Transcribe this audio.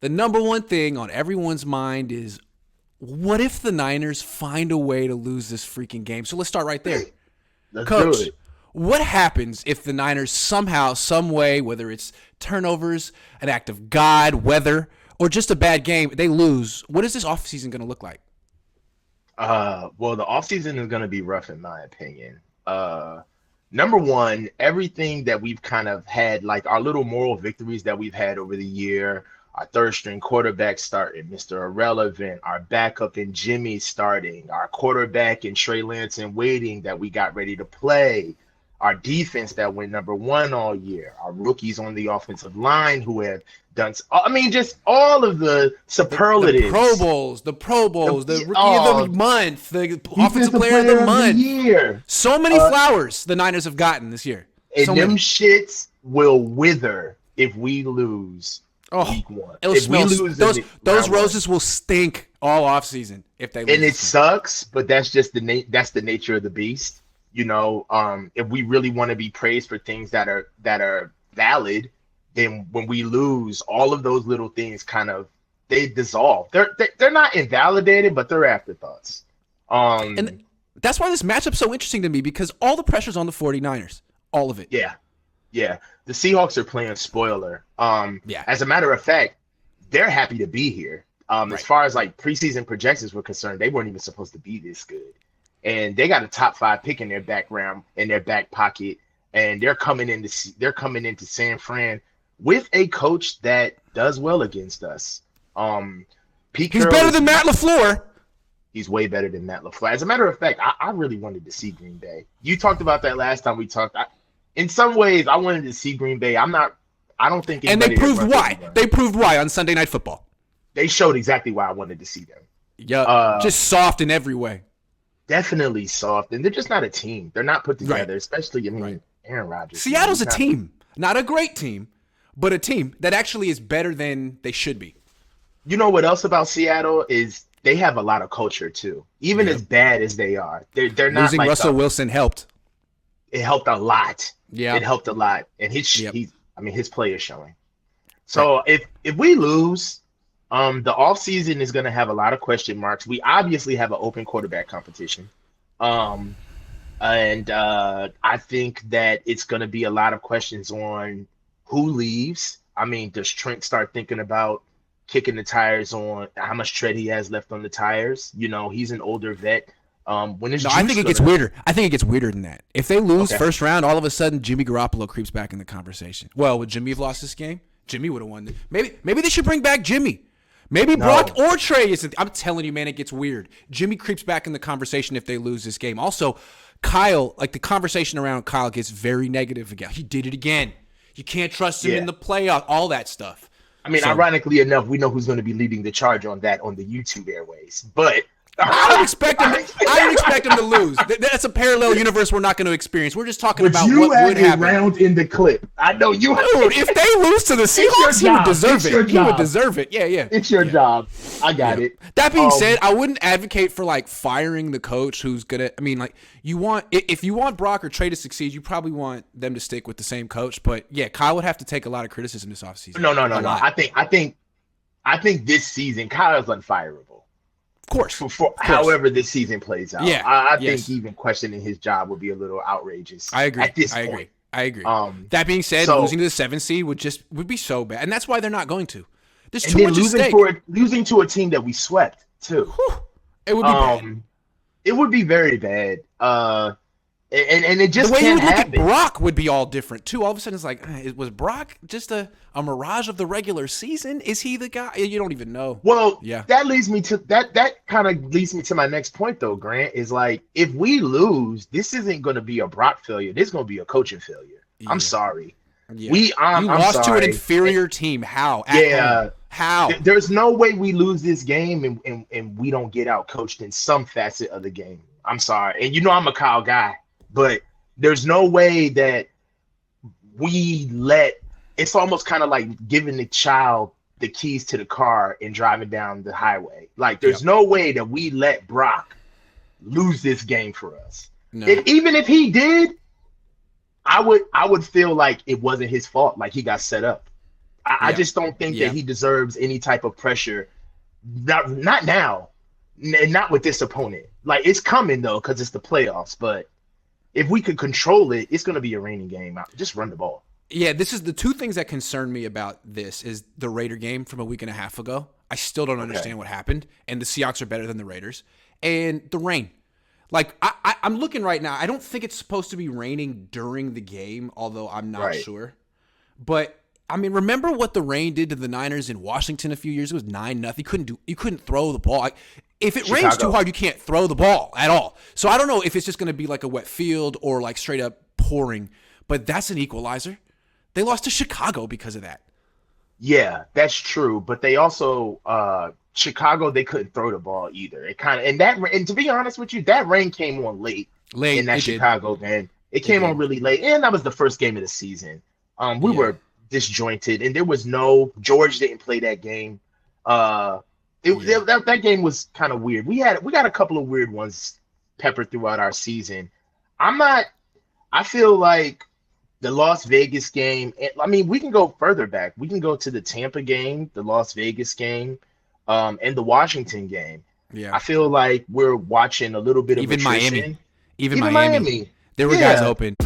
The number one thing on everyone's mind is, what if the Niners find a way to lose this freaking game? So let's start right there. Let's do Coach, it. what happens if the Niners somehow, some way, whether it's turnovers, an act of God, weather, or just a bad game, they lose? What is this offseason going to look like? Well, the offseason is going to be rough in my opinion. Number one, everything that we've kind of had, like our little moral victories that we've had over the year, our third string quarterback starting, Mr. Irrelevant, our backup in Jimmy starting, our quarterback in Trey Lance and waiting that we got ready to play, our defense that went number one all year, our rookies on the offensive line who have done, I mean, just all of the The superlatives. Pro Bowls, the Rookie Oh, of the Month, the Offensive defensive Player of the player of the Month. year. So many flowers the Niners have gotten this year. And So them many. shits will wither if we lose Oh, week one. it'll If we smell. lose Those in those round one. roses will stink all offseason if they lose. And it this game. sucks, but that's just that's the nature of the beast. If we really want to be praised for things that are valid, then when we lose, all of those little things kind of they dissolve. They're not invalidated, but they're afterthoughts. And that's why this matchup's so interesting to me, because all the pressure's on the 49ers. All of it. Yeah. Yeah. The Seahawks are playing spoiler. Yeah. As a matter of fact, they're happy to be here. Right. As far as like preseason projections were concerned, they weren't even supposed to be this good. And they got a top 5 pick in their background, in their back pocket, and they're coming into San Fran with a coach that does well against us. Pete He's Carroll better than Matt LaFleur. He's way better than Matt LaFleur. As a matter of fact, I really wanted to see Green Bay. You talked about that last time we talked. In some ways, I wanted to see Green Bay. I don't think. And they anybody proved runs why. anywhere. They proved why on Sunday Night Football. They showed exactly why I wanted to see them. Yeah, just soft in every way. Definitely soft, and they're just not a team. They're not put together, Right. especially. I mean, Right. Aaron Rodgers. Seattle's a he's not- team. Not a great team, but a team that actually is better than they should be. You know what else about Seattle is they have a lot of culture too. Even Yeah. as bad as they are, they're not Losing like Russell Wilson helped. it helped a lot. Yeah. It helped a lot, and his Yep. his play is showing. So if we lose, the offseason is going to have a lot of question marks. We obviously have an open quarterback competition, and I think that it's going to be a lot of questions on who leaves. I mean, does Trent start thinking about kicking the tires on how much tread he has left on the tires? He's an older vet. When is No, I Juice think it gets gonna- weirder. I think it gets weirder than that. If they lose Okay. first round, all of a sudden Jimmy Garoppolo creeps back in the conversation. Well, would Jimmy have lost this game? Jimmy would have won. Maybe they should bring back Jimmy. Maybe Brock or Trey isn't. I'm telling you, man, it gets weird. Jimmy creeps back in the conversation if they lose this game. Also, Kyle, like the conversation around Kyle gets very negative again. He did it again. You can't trust him Yeah. in the playoff. All that stuff. I mean, So- ironically enough, we know who's going to be leading the charge on that on the YouTube airways. But I would expect him to lose. That's a parallel universe we're not going to experience. We're just talking about you what had would a happen. round in the clip. I know you. Dude, if they lose to the Seahawks, he would job. deserve It's your it. He would job. deserve it. Yeah. It's your job. I got it. That being said, I wouldn't advocate for like firing the coach who's gonna. I mean, like if you want Brock or Trey to succeed, you probably want them to stick with the same coach. But yeah, Kyle would have to take a lot of criticism this offseason. No. A lot. I think this season Kyle's unfireable. Of course. For however this season plays out. Yeah, I yes. think even questioning his job would be a little outrageous. I agree. At this point. I agree. Um, That being said, so- losing to the 7th seed would be so bad, and that's why they're not going to. There's And too then much at stake. losing to a team that we swept too. Whew. It would be bad. It would be very bad. And it just The way you can't would look happen. at Brock would be all different too. All of a sudden, it's like, was Brock just a mirage of the regular season? Is he the guy? You don't even know. Well, Yeah. that leads me to that kind of leads me to my next point though, Grant, is like if we lose, this isn't going to be a Brock failure. This is going to be a coaching failure. Yeah. I'm sorry. Yeah. You you lost to sorry. an inferior team. How? At Yeah. home. How? There's no way we lose this game and we don't get out coached in some facet of the game. I'm sorry. And I'm a Kyle guy, but there's no way that it's almost kind of like giving the child the keys to the car and driving down the highway. Like there's no way that we let Brock lose this game for us. No. Even if he did, I would feel like it wasn't his fault, like he got set up. I just don't think that he deserves any type of pressure. Not now, and not with this opponent. Like, it's coming though, because it's the playoffs. But if we could control it, it's going to be a raining game. Just run the ball. Yeah, this is the two things that concern me about this is the Raider game from a week and a half ago. I still don't understand what happened, and the Seahawks are better than the Raiders. And the rain. Like, I'm looking right now. I don't think it's supposed to be raining during the game, although I'm not sure. But, I mean, remember what the rain did to the Niners in Washington a few years ago? It was 9-0. You couldn't throw the ball. If it rains too hard, you can't throw the ball at all. So I don't know if it's just going to be like a wet field or like straight up pouring. But that's an equalizer. They lost to Chicago because of that. Yeah, that's true. But they also Chicago, they couldn't throw the ball either. It kind of and to be honest with you, that rain came on late in that Chicago game. It came on really late, and that was the first game of the season. We were disjointed, and there was George didn't play that game. That game was kind of weird. We got a couple of weird ones peppered throughout our season. I feel like the Las Vegas game, I mean, we can go further back. We can go to the Tampa game, the Las Vegas game, and the Washington game. Yeah. I feel like we're watching a little bit of attrition. Even Miami. There were guys open.